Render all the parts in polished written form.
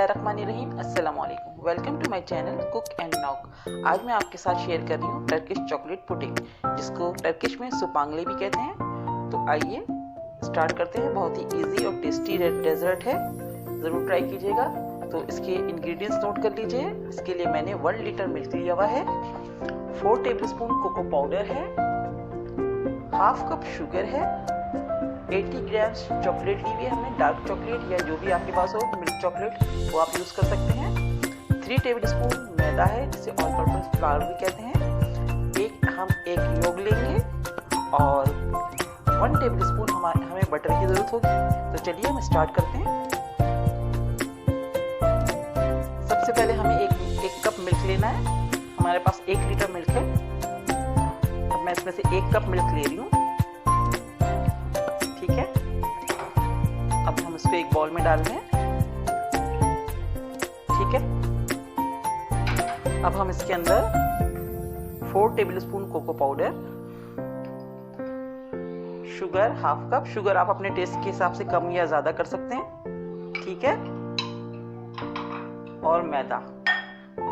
बिस्मिल्लाहिर्रहमानिर्रहीम। अस्सलाम वालेकुम। Welcome to my channel cook and knock. आज मैं आपके साथ शेयर कर रही हूँ टर्किश चॉकलेट पुडिंग, जिसको टर्किश में सुपांगले भी कहते हैं। तो आइए स्टार्ट करते हैं। बहुत ही इजी और टेस्टी डेजर्ट है, ज़रूर ट्राई कीजिएगा। तो इसके इंग्रेडिएंट्स नोट कर लीजिए। इसके लिए मैंने 1 लीटर मिल्क लिया हुआ है, 4 टेबलस्पून कोको पाउडर है, हाफ कप शुगर है, 80 ग्राम्स चॉकलेट ली हुई है हमने, डार्क चॉकलेट या जो भी आपके पास हो मिल्क चॉकलेट वो आप यूज़ कर सकते हैं। 3 टेबलस्पून मैदा है, जिसे ऑल पर्पस फ्लावर भी कहते हैं। हम एक योग लेंगे और 1 टेबलस्पून हमें बटर की ज़रूरत होगी। तो चलिए हम स्टार्ट करते हैं। सबसे पहले हमें एक कप मिल्क लेना है। हमारे पास 1 लीटर मिल्क है। अब मैं इसमें से 1 कप मिल्क ले रही हूँ। ठीक है, अब हम इसको एक बाउल में डाल रहे हैं। ठीक है, अब हम इसके अंदर 4 tablespoon cocoa powder, sugar half cup, sugar आप अपने टेस्ट के हिसाब से कम या ज्यादा कर सकते हैं। ठीक है, और मैदा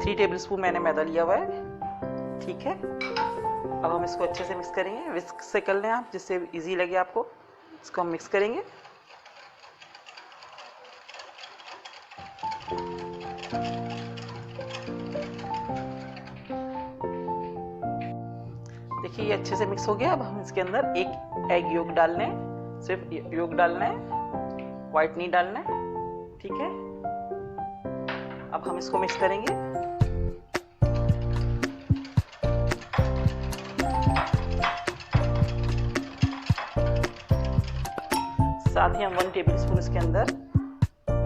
3 टेबलस्पून मैंने मैदा लिया हुआ है। ठीक है, अब हम इसको अच्छे से मिक्स करेंगे। विस्क से कर लें आप, जिससे इजी लगे आपको। इसको हम मिक्स करेंगे। देखिए ये अच्छे से मिक्स हो गया। अब हम इसके अंदर एक एग योग डाल लें। सिर्फ योग डालना है, व्हाइट नहीं डालना है। ठीक है, अब हम इसको मिक्स करेंगे। साथ ही हम 1 टेबलस्पून इसके अंदर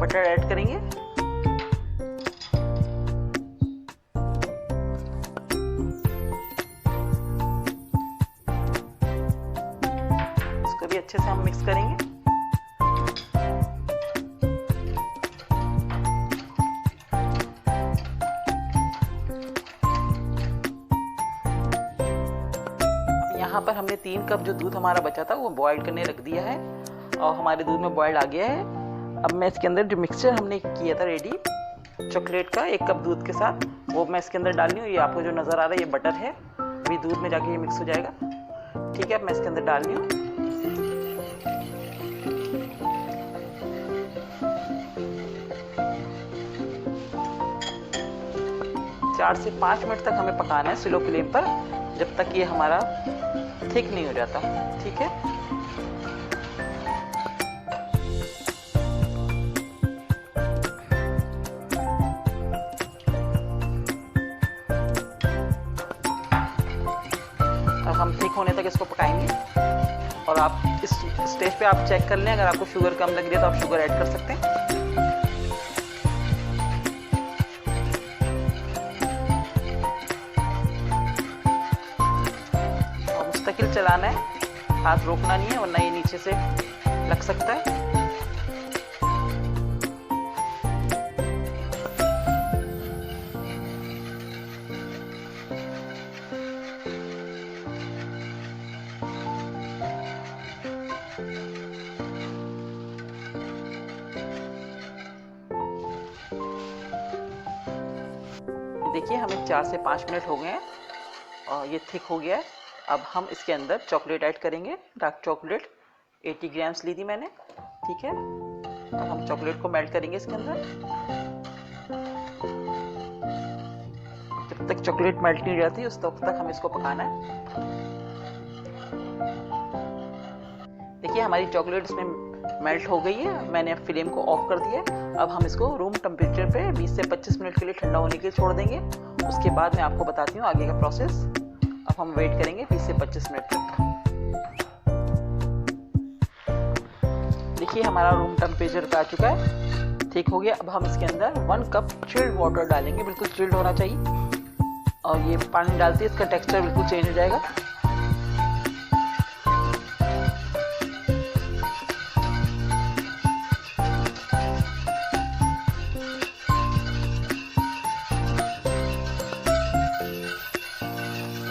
बटर ऐड करेंगे। इसको भी अच्छे से हम मिक्स करेंगे। यहाँ पर हमने 3 कप जो दूध हमारा बचा था वो बॉयल करने रख दिया है और हमारे दूध में बॉयल आ गया है। अब मैं इसके अंदर जो मिक्सचर हमने किया था रेडी चॉकलेट का 1 कप दूध के साथ, वो मैं इसके अंदर डाल रही हूँ। ये आपको जो नज़र आ रहा है ये बटर है, अभी दूध में जाके ये मिक्स हो जाएगा। ठीक है, अब मैं इसके अंदर डाल रही हूँ। चार से 5 मिनट तक हमें पकाना है स्लो फ्लेम पर, जब तक ये हमारा थिक नहीं हो जाता। ठीक है, अब हम थिक होने तक इसको पकाएंगे। और आप इस स्टेज पे आप चेक कर लें, अगर आपको शुगर कम लग रही है तो आप शुगर ऐड कर सकते हैं। और मुस्तकिल चलाना है, हाथ रोकना नहीं है, वरना ये नीचे से लग सकता है। देखिए हमें 4 से 5 मिनट हो गए हैं और ये थिक हो गया है। अब हम इसके अंदर चॉकलेट ऐड करेंगे। डार्क चॉकलेट 80 ग्राम्स ली थी मैंने। ठीक है, अब हम चॉकलेट को मेल्ट करेंगे इसके अंदर। जब तक चॉकलेट मेल्ट नहीं हो जाती उस वक्त तक हमें इसको पकाना है। देखिए हमारी चॉकलेट इसमें मेल्ट हो गई है। मैंने फ्लेम को ऑफ कर दिया है। अब हम इसको रूम टेम्परेचर पे 20 से 25 मिनट के लिए ठंडा होने के लिए छोड़ देंगे। उसके बाद मैं आपको बताती हूँ आगे का प्रोसेस। अब हम वेट करेंगे 20 से 25 मिनट तक। देखिए हमारा रूम टेम्परेचर पे आ चुका है, ठीक हो गया। अब हम इसके अंदर 1 कप चिल्ड वाटर डालेंगे। बिल्कुल चिल्ड होना चाहिए, और ये पानी डालते ही इसका टेक्सचर बिल्कुल चेंज हो जाएगा।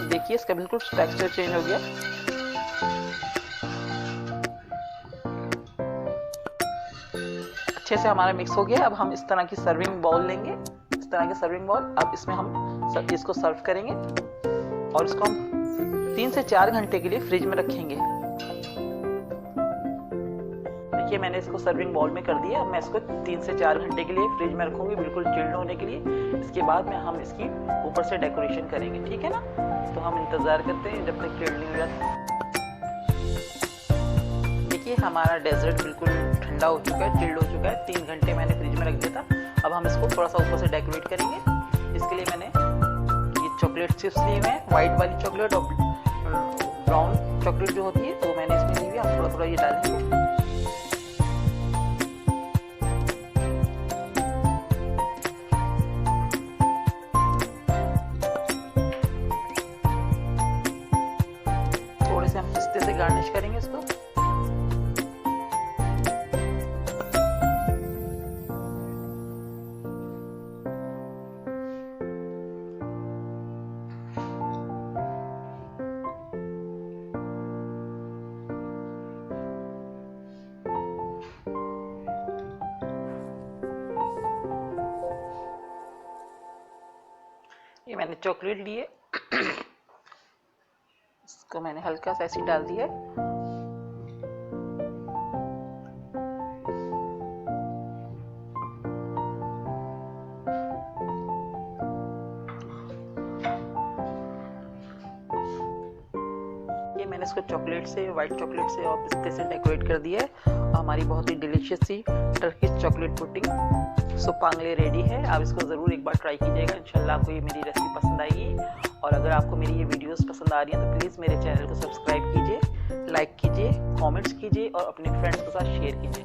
देखिए इसका बिल्कुल टेक्सचर चेंज हो गया। अच्छे से हमारा मिक्स हो गया। अब हम इस तरह की सर्विंग बाउल लेंगे, इस तरह की सर्विंग बाउल। अब इसमें हम इसको सर्व करेंगे और इसको हम 3 से 4 घंटे के लिए फ्रिज में रखेंगे। देखिए मैंने इसको सर्विंग बाउल में कर दिया। अब मैं इसको 3 से 4 घंटे के लिए फ्रिज में रखूंगी, बिल्कुल चिल्ड होने के लिए। इसके बाद में हम इसकी ऊपर से डेकोरेशन करेंगे, ठीक है ना। तो हम इंतजार करते हैं जब तक चिल्ड नहीं हो जाता। देखिए हमारा डेजर्ट बिल्कुल ठंडा हो चुका है, चिल्ड हो चुका है। 3 घंटे मैंने फ्रिज में रख दिया था। अब हम इसको थोड़ा सा ऊपर से डेकोरेट करेंगे। इसके लिए मैंने ये चॉकलेट चिप्स लिए हुए हैं, व्हाइट वाली चॉकलेट और ब्राउन चॉकलेट जो होती है, तो मैंने इसमें ली हुई है। हम थोड़ा थोड़ा ये डालेंगे। थोड़े से हम पिस्ते से गार्निश करेंगे इसको। ये मैंने चॉकलेट ली है, इसको मैंने हल्का सा ऐसे डाल दिया है। ये मैंने इसको चॉकलेट से, व्हाइट चॉकलेट से और पिस्ते से डेकोरेट कर दिया है। हमारी बहुत ही डिलीशियस सी टर्किश चॉकलेट पुडिंग सुपांगले रेडी है। आप इसको ज़रूर एक बार ट्राई कीजिएगा। इंशाल्लाह आपको ये मेरी रेसिपी पसंद आएगी। और अगर आपको मेरी ये वीडियोस पसंद आ रही हैं तो प्लीज़ मेरे चैनल को सब्सक्राइब कीजिए, लाइक कीजिए, कमेंट्स कीजिए और अपने फ्रेंड्स के साथ शेयर कीजिए।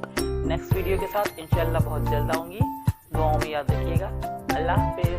नेक्स्ट वीडियो के साथ इंशाल्लाह बहुत जल्द आऊँगी। दुआओं में याद रखिएगा। अल्लाह हाफ़िज़।